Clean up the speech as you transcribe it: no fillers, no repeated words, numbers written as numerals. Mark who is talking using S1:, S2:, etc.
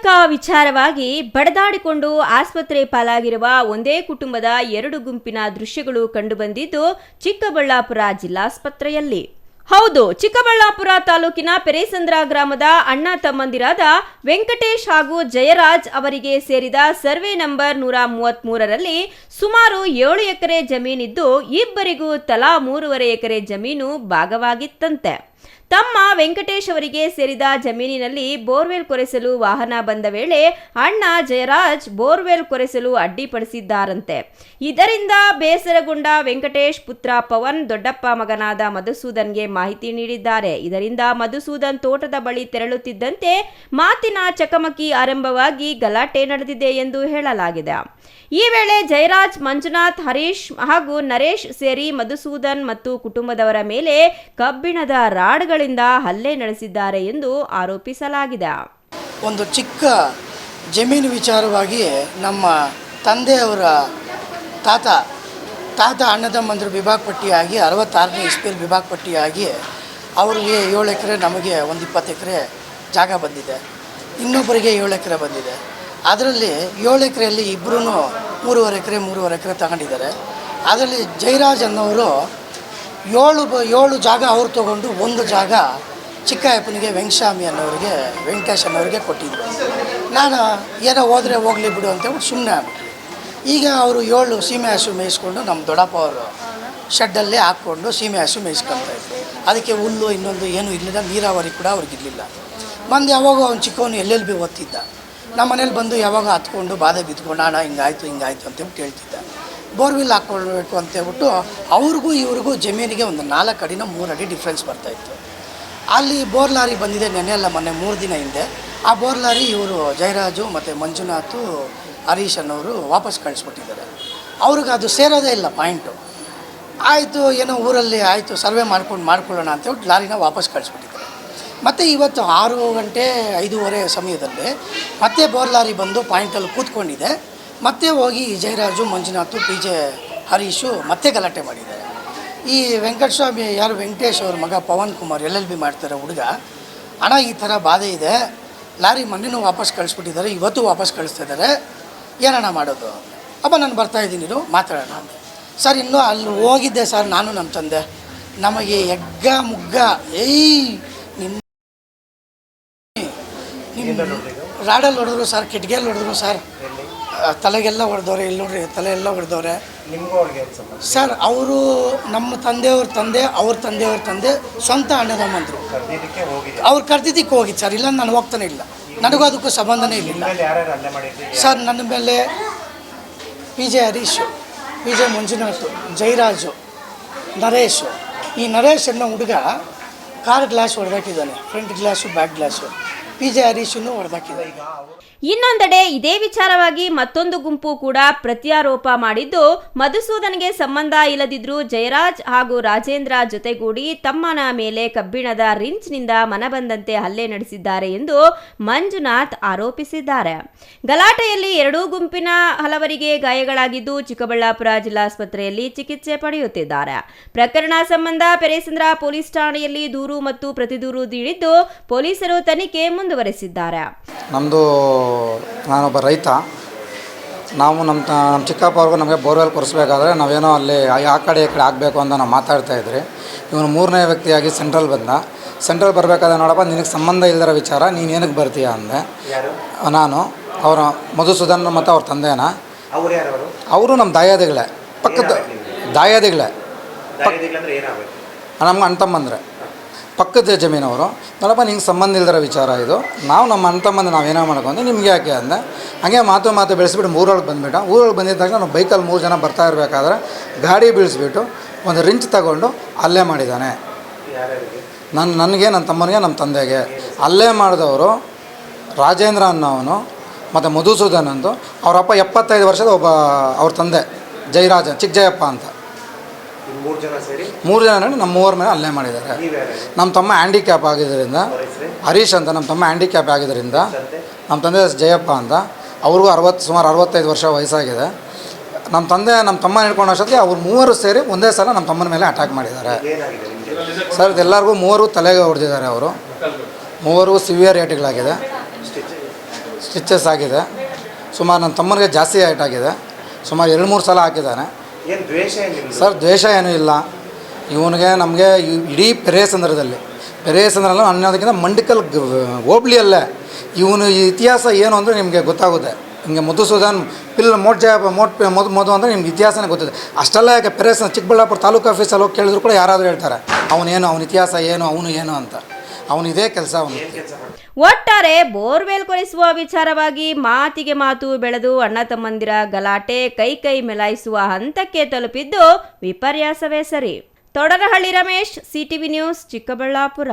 S1: ಕೈಚಳಕ ವಿಚಾರವಾಗಿ ಬಡದಾಡಿಕೊಂಡು ಆಸ್ಪತ್ರೆ ಪಾಲಾಗಿರುವ ಒಂದೇ ಕುಟುಂಬದ 2 ಗುಂಪಿನ ದೃಶ್ಯಗಳು ಕಂಡುಬಂದಿದ್ದು ಚಿಕ್ಕಬಳ್ಳಾಪುರ ಜಿಲ್ಲಾಸ್ಪತ್ರೆಯಲ್ಲಿ. ಹೌದು, ಚಿಕ್ಕಬಳ್ಳಾಪುರ ತಾಲೂಕಿನ ಪೆರೇಸಂದ್ರ ಗ್ರಾಮದ ಅಣ್ಣ ತಮ್ಮಂದಿರಾದ ವೆಂಕಟೇಶ್ ಹಾಗೂ ಜಯರಾಜ್ ಅವರಿಗೆ ಸೇರಿದ ಸರ್ವೆ ನಂಬರ್ 133ರಲ್ಲಿ ಸುಮಾರು 7 ಎಕರೆ ಜಮೀನಿದ್ದು ಇಬ್ಬರಿಗೂ ತಲಾ 3.5 ಎಕರೆ ಜಮೀನು ಭಾಗವಾಗಿತ್ತಂತೆ. ತಮ್ಮ ವೆಂಕಟೇಶ್ ಅವರಿಗೆ ಸೇರಿದ ಜಮೀನಿನಲ್ಲಿ ಬೋರ್ವೆಲ್ ಕೊರೆಸಲು ವಾಹನ ಬಂದ ವೇಳೆ ಅಣ್ಣ ಜಯರಾಜ್ ಬೋರ್ವೆಲ್ ಕೊರೆಸಲು ಅಡ್ಡಿಪಡಿಸಿದ್ದಾರಂತೆ. ಇದರಿಂದ ಬೇಸರಗೊಂಡ ವೆಂಕಟೇಶ್ ಪುತ್ರ ಪವನ್ ದೊಡ್ಡಪ್ಪ ಮಗನಾದ ಮಧುಸೂದನ್ಗೆ ಮಾಹಿತಿ ನೀಡಿದ್ದಾರೆ. ಇದರಿಂದ ಮಧುಸೂದನ್ ತೋಟದ ಬಳಿ ತೆರಳುತ್ತಿದ್ದಂತೆ ಮಾತಿನ ಚಕಮಕಿ ಆರಂಭವಾಗಿ ಗಲಾಟೆ ನಡೆದಿದೆ ಎಂದು ಹೇಳಲಾಗಿದೆ. ಈ ವೇಳೆ ಜಯರಾಜ್, ಮಂಜುನಾಥ್, ಹರೀಶ್ ಹಾಗೂ ನರೇಶ್ ಸೇರಿ ಮಧುಸೂದನ್ ಮತ್ತು ಕುಟುಂಬದವರ ಮೇಲೆ ಕಬ್ಬಿಣದ ರಾಡ್ಗಳಿಂದ ಹಲ್ಲೆ ನಡೆಸಿದ್ದಾರೆ ಎಂದು ಆರೋಪಿಸಲಾಗಿದೆ.
S2: ಒಂದು ಚಿಕ್ಕ ಜಮೀನು ವಿಚಾರವಾಗಿ ನಮ್ಮ ತಂದೆಯವರ ತಾತ ಅಣ್ಣತಮ್ಮಂದರು ವಿಭಾಗ ಪಟ್ಟಿಯಾಗಿ 66ನೇ ಇಸ್ವಿಯಲ್ಲಿ ವಿಭಾಗ ಪಟ್ಟಿಯಾಗಿ ಅವರಿಗೆ 7 ಎಕರೆ, ನಮಗೆ ಒಂದು 20 ಎಕರೆ ಜಾಗ ಬಂದಿದೆ. ಇನ್ನೊಬ್ಬರಿಗೆ 7 ಎಕರೆ ಬಂದಿದೆ. ಅದರಲ್ಲಿ 7 ಎಕರೆಯಲ್ಲಿ ಇಬ್ಬರೂ 3.5 ಎಕರೆ ತಗೊಂಡಿದ್ದಾರೆ. ಅದರಲ್ಲಿ ಜಯರಾಜ್ ಅನ್ನೋರು 7 ಜಾಗ ಅವ್ರು ತೊಗೊಂಡು 1 ಜಾಗ ಚಿಕ್ಕಯ್ಯಪ್ಪನಿಗೆ ವೆಂಕಟೇಶ್ ಅನ್ನೋರಿಗೆ ಕೊಟ್ಟಿದ್ರು. ನಾನು ಏನೋ ಹೋದರೆ ಹೋಗಲಿ ಬಿಡು ಅಂತೇಳ್ಬಿಟ್ಟು ಸುಮ್ಮನೆ ಆಗ್ಬಿಟ್ಟು ಈಗ ಅವರು 7 ಸೀಮೆ ಹಸು ಮೇಯಿಸ್ಕೊಂಡು ನಮ್ಮ ದೊಡ್ಡಪ್ಪ ಅವರು ಶೆಡ್ಡಲ್ಲೇ ಹಾಕ್ಕೊಂಡು ಸೀಮೆ ಹಸು ಮೇಯಿಸ್ಕೊತಾಯಿದ್ರು. ಅದಕ್ಕೆ ಹುಲ್ಲು ಇನ್ನೊಂದು ಏನೂ ಇರಲಿಲ್ಲ, ನೀರಾವರಿ ಕೂಡ ಅವ್ರಿಗಿರಲಿಲ್ಲ. ಬಂದು ಯಾವಾಗ ಅವ್ನು ಚಿಕ್ಕವನು ಎಲ್ಲೆಲ್ಲಿ ಓದ್ತಿದ್ದ. ನಮ್ಮ ಮನೇಲಿ ಬಂದು ಯಾವಾಗ ಹತ್ಕೊಂಡು ಬಾಧೆ ಬಿದ್ದುಕೊಂಡು ಅಣ್ಣ ಹಿಂಗಾಯ್ತು ಅಂತೇಳ್ಬಿಟ್ಟು ಹೇಳ್ತಿದ್ದ. ಬೋರ್ವೆಲ್ ಹಾಕ್ಕೊಳ್ಬೇಕು ಅಂತೇಳ್ಬಿಟ್ಟು ಅವ್ರಿಗೂ ಇವ್ರಿಗೂ ಜಮೀನಿಗೆ ಒಂದು 4 ಅಡಿನ 3 ಅಡಿ ಡಿಫ್ರೆನ್ಸ್ ಬರ್ತಾಯಿತ್ತು. ಅಲ್ಲಿ ಬೋರ್ ಲಾರಿ ಬಂದಿದೆ ಮೊನ್ನೆ 3 ದಿನ ಹಿಂದೆ. ಆ ಬೋರ್ ಲಾರಿ ಇವರು ಜಯರಾಜು ಮತ್ತು ಮಂಜುನಾಥ್, ಹರೀಶ್ ಅನ್ನೋರು ವಾಪಸ್ ಕಳಿಸ್ಬಿಟ್ಟಿದ್ದಾರೆ. ಅವ್ರಿಗೆ ಅದು ಸೇರೋದೇ ಇಲ್ಲ ಪಾಯಿಂಟು. ಆಯಿತು, ಏನೋ ಊರಲ್ಲಿ ಆಯಿತು ಸರ್ವೆ ಮಾಡ್ಕೊಳ್ಳೋಣ ಅಂತೇಳ್ಬಿಟ್ಟು ಲಾರಿನ ವಾಪಸ್ ಕಳಿಸ್ಬಿಟ್ಟಿದ್ದಾರೆ. ಮತ್ತು ಇವತ್ತು 6 ಗಂಟೆ 5:30 ಸಮಯದಲ್ಲಿ ಮತ್ತೆ ಬೋರ್ ಲಾರಿ ಬಂದು ಪಾಯಿಂಟಲ್ಲಿ ಕೂತ್ಕೊಂಡಿದೆ. ಮತ್ತೆ ಹೋಗಿ ಜಯರಾಜು, ಮಂಜುನಾಥ್, PJ ಹರೀಶು ಮತ್ತೆ ಗಲಾಟೆ ಮಾಡಿದ್ದಾರೆ. ಈ ವೆಂಕಟಸ್ವಾಮಿ ವೆಂಕಟೇಶ್ ಅವ್ರ ಮಗ ಪವನ್ ಕುಮಾರ್ LLB ಮಾಡ್ತಾರೆ ಹುಡುಗ, ಅಣ್ಣ ಈ ಥರ ಬಾಧೆ ಇದೆ, ಲಾರಿ ಮೊನ್ನೆನೂ ವಾಪಸ್ ಕಳಿಸ್ಬಿಟ್ಟಿದ್ದಾರೆ, ಇವತ್ತು ವಾಪಸ್ ಕಳಿಸ್ತಾ ಇದ್ದಾರೆ, ಏನಣ್ಣ ಮಾಡೋದು? ಅಪ್ಪ ನಾನು ಬರ್ತಾಯಿದ್ದೀನಿ, ಮಾತಾಡೋಣ ಅಂದೆ. ಸರ್ ಇನ್ನೂ ಅಲ್ಲಿ ಹೋಗಿದ್ದೆ ಸರ್ ನಾನು ನಮ್ಮ ತಂದೆ, ನಮಗೆ ಎಗ್ಗ ಮುಗ್ಗ ನಿಮ್ಮ ರಾಡಲ್ಲಿ ಹೊಡೆದ್ರು ಸರ್, ಕಿಟಕಿಯಲ್ಲಿ ಹೊಡೆದ್ರು ಸರ್, ತಲೆಗೆಲ್ಲ ಹೊಡೆದವ್ರೆ, ಇಲ್ಲಿ ನೋಡ್ರಿ ತಲೆ ಎಲ್ಲ ಹೊಡೆದವ್ರೆ ಸರ್. ಅವರು ನಮ್ಮ ತಂದೆಯವ್ರ ತಂದೆ ಸ್ವಂತ ಅಣ್ಣದಮ್ಮಂದರು. ಅವ್ರು ಕರ್ದಿದ್ದಕ್ಕೆ ಹೋಗಿದ್ದು ಸರ್, ಇಲ್ಲ ನಾನು ಹೋಗ್ತಾನೆ ಇಲ್ಲ, ನನಗೂ ಅದಕ್ಕೂ ಸಂಬಂಧನೇ ಇಲ್ಲ ಸರ್. ನನ್ನ ಮೇಲೆ PJ ಹರೀಶು, PJ ಮಂಜುನಾಥ್, ಜಯರಾಜು, ನರೇಶು. ಈ ನರೇಶ್ ಅನ್ನೋ ಹುಡುಗ ಕಾರ್ ಗ್ಲಾಸ್ ಹೊಡೆದಾಕಿದ್ದಾನೆ, front glass back glass. PJ ಹರೀಶನ್ನು ಹೊಡೆದಾಕಿದ್ದಾರೆ.
S1: ಇನ್ನೊಂದೆಡೆ ಇದೇ ವಿಚಾರವಾಗಿ ಮತ್ತೊಂದು ಗುಂಪು ಕೂಡ ಪ್ರತ್ಯಾರೋಪ ಮಾಡಿದ್ದು, ಮಧುಸೂದನ್ಗೆ ಸಂಬಂಧ ಇಲ್ಲದಿದ್ರೂ ಜಯರಾಜ್ ಹಾಗೂ ರಾಜೇಂದ್ರ ಜೊತೆಗೂಡಿ ತಮ್ಮನ ಮೇಲೆ ಕಬ್ಬಿಣದ ರಿಂಚ್ನಿಂದ ಮನಬಂದಂತೆ ಹಲ್ಲೆ ನಡೆಸಿದ್ದಾರೆ ಎಂದು ಮಂಜುನಾಥ್ ಆರೋಪಿಸಿದ್ದಾರೆ. ಗಲಾಟೆಯಲ್ಲಿ 2 ಗುಂಪಿನ ಹಲವರಿಗೆ ಗಾಯಗಳಾಗಿದ್ದು ಚಿಕ್ಕಬಳ್ಳಾಪುರ ಜಿಲ್ಲಾಸ್ಪತ್ರೆಯಲ್ಲಿ ಚಿಕಿತ್ಸೆ ಪಡೆಯುತ್ತಿದ್ದಾರೆ. ಪ್ರಕರಣ ಸಂಬಂಧ ಪೆರೇಸಂದ್ರ ಪೊಲೀಸ್ ಠಾಣೆಯಲ್ಲಿ ದೂರು ಮತ್ತು ಪ್ರತಿದೂರು ನೀಡಿದ್ದು ಪೊಲೀಸರು ತನಿಖೆ ಮುಂದುವರೆಸಿದ್ದಾರೆ.
S3: ನಾನೊಬ್ಬ ರೈತ. ನಾವು ನಮ್ಮ ಚಿಕ್ಕಪ್ಪವ್ರಿಗೂ ನಮಗೆ ಬೋರ್ವೆಲ್ ಕೊರೆಸ್ಬೇಕಾದ್ರೆ ನಾವೇನೋ ಅಲ್ಲಿ ಆ ಕಡೆ ಈ ಕಡೆ ಆಗಬೇಕು ಅಂತ ನಾವು ಮಾತಾಡ್ತಾಯಿದ್ರಿ. ಇವನು 3ನೇ ವ್ಯಕ್ತಿಯಾಗಿ ಸೆಂಟ್ರಲ್ ಬರಬೇಕಾದ್ರೆ, ನೋಡಪ್ಪ ನಿನಗೆ ಸಂಬಂಧ ಇಲ್ಲದಿರೋ ವಿಚಾರ ನೀನು ಏನಕ್ಕೆ ಬರ್ತೀಯ ಅಂದೆ. ನಾನು ಅವರ ಮಧುಸೂದನ್ ಮತ್ತು ಅವ್ರ ತಂದೆನ, ಅವರು ನಮ್ಮ ದಾಯಾದಿಗಳೇ, ಪಕ್ಕದ ದಾಯಾದಿಗಳೇ, ನಮ್ಗೆ ಅಣ್ಣ ತಮ್ಮಂದ್ರೆ ಪಕ್ಕದ ಜಮೀನವರು. ನೋಡಪ್ಪ ನಿಂಗೆ ಸಂಬಂಧ ಇಲ್ದಿರೋ ವಿಚಾರ ಇದು, ನಾವು ನಮ್ಮ ಅಣ್ಣ ತಮ್ಮಂದು ನಾವೇನೋ ಮಾಡ್ಕೊಂಡು ನಿಮ್ಗೆ ಯಾಕೆ ಅಂದೆ. ಹಾಗೆ ಮಾತು ಬೆಳೆಸ್ಬಿಟ್ಟು ಊರೊಳಗೆ ಬಂದುಬಿಟ್ಟು, ಊರೊಳಗೆ ಬಂದಿದ್ದ ತಕ್ಷಣ ನಾವು ಬೈಕಲ್ಲಿ 3 ಜನ ಬರ್ತಾ ಇರಬೇಕಾದ್ರೆ ಗಾಡಿ ಬೀಳಿಸ್ಬಿಟ್ಟು ಒಂದು ರಿಂಚ್ ತಗೊಂಡು ಅಲ್ಲೇ ಮಾಡಿದ್ದಾನೆ. ನನಗೆ, ನನ್ನ ತಮ್ಮನಿಗೆ, ನಮ್ಮ ತಂದೆಗೆ ಅಲ್ಲೇ ಮಾಡಿದವರು ರಾಜೇಂದ್ರ ಅನ್ನೋವನು ಮತ್ತು ಮಧುಸೂದನ್ ಅಂದು. ಅವರಪ್ಪ 75 ವರ್ಷದ ಒಬ್ಬ ಅವ್ರ ತಂದೆ ಜಯರಾಜ, ಚಿಕ್ಕಜಯಪ್ಪ ಅಂತ. 3 ಜನ ನಮ್ಮ 3 ಮೇಲೆ ಅಲ್ಲೇ ಮಾಡಿದ್ದಾರೆ. ನಮ್ಮ ತಮ್ಮ ಹ್ಯಾಂಡಿಕ್ಯಾಪ್ ಆಗಿದ್ದರಿಂದ, ಹರೀಶ್ ಅಂತ ನಮ್ಮ ತಮ್ಮ ಹ್ಯಾಂಡಿಕ್ಯಾಪ್ ಆಗಿದ್ದರಿಂದ, ನಮ್ಮ ತಂದೆ ಜಯಪ್ಪ ಅಂತ, ಅವ್ರಿಗೂ ಸುಮಾರು 65 ವರ್ಷ ವಯಸ್ಸಾಗಿದೆ. ನಮ್ಮ ತಮ್ಮ ಹಿಡ್ಕೊಂಡು ಅಷ್ಟೊತ್ತಿಗೆ ಅವ್ರು 3 ಸೇರಿ ಒಂದೇ ಸಲ ನಮ್ಮ ತಮ್ಮನ ಮೇಲೆ ಅಟ್ಯಾಕ್ ಮಾಡಿದ್ದಾರೆ ಸರ್. ಇದೆಲ್ಲರಿಗೂ 3 ತಲೆಗೆ ಹೊಡೆದಿದ್ದಾರೆ. ಅವರು 3 ಸಿವಿಯರ್ ಏಟುಗಳಾಗಿದೆ. ಸ್ಟಿಚಸ್ ಆಗಿದೆ. ಸುಮಾರು ನನ್ನ ತಮ್ಮನಿಗೆ ಜಾಸ್ತಿ ಏಟ್ ಆಗಿದೆ. ಸುಮಾರು 2-3 ಸಲ ಹಾಕಿದ್ದಾನೆ.
S4: ಏನು ದ್ವೇಷ ಏನಿಲ್ಲ
S3: ಸರ್, ದ್ವೇಷ ಏನೂ ಇಲ್ಲ. ಇವನಿಗೆ ನಮಗೆ ಇಡೀ ಪೆರೇಸಂದ್ರದಲ್ಲಿ ಅನ್ನೋದಕ್ಕಿಂತ ಮಂಡಿಕಲ್ ಹೋಬ್ಳಿಯಲ್ಲೇ ಇವನು ಇತಿಹಾಸ ಏನು ಅಂದರೆ ನಿಮಗೆ ಗೊತ್ತಾಗುತ್ತೆ. ಹಿಂಗೆ ಮಧುಸೂದನ್ ಮಧು ಅಂದರೆ ನಿಮ್ಗೆ ಇತಿಹಾಸನೇ ಗೊತ್ತಿದೆ. ಅಷ್ಟೆಲ್ಲ ಯಾಕೆ ಪೆರೇಸನ್ ಚಿಕ್ಕಬಳ್ಳಾಪುರ ತಾಲೂಕು ಆಫೀಸಲ್ಲಿ ಹೋಗಿ ಕೇಳಿದ್ರು ಕೂಡ ಯಾರಾದರೂ ಹೇಳ್ತಾರೆ ಅವನ ಇತಿಹಾಸ ಏನು, ಅವನು ಏನು ಅಂತ. ಅವನು ಇದೇ ಕೆಲಸ. ಅವನು
S1: ಒಟ್ಟಾರೆ ಬೋರ್ವೆಲ್ ಕೊರೆಸುವ ವಿಚಾರವಾಗಿ ಮಾತಿಗೆ ಮಾತು ಬೆಳೆದು ಅಣ್ಣ ತಮ್ಮಂದಿರ ಗಲಾಟೆ ಕೈ ಮೆಲಾಯಿಸುವ ಹಂತಕ್ಕೆ ತಲುಪಿದ್ದು ವಿಪರ್ಯಾಸವೇ ಸರಿ. ತೊಡರಹಳ್ಳಿ ರಮೇಶ್, ಸಿಟಿವಿ ನ್ಯೂಸ್, ಚಿಕ್ಕಬಳ್ಳಾಪುರ.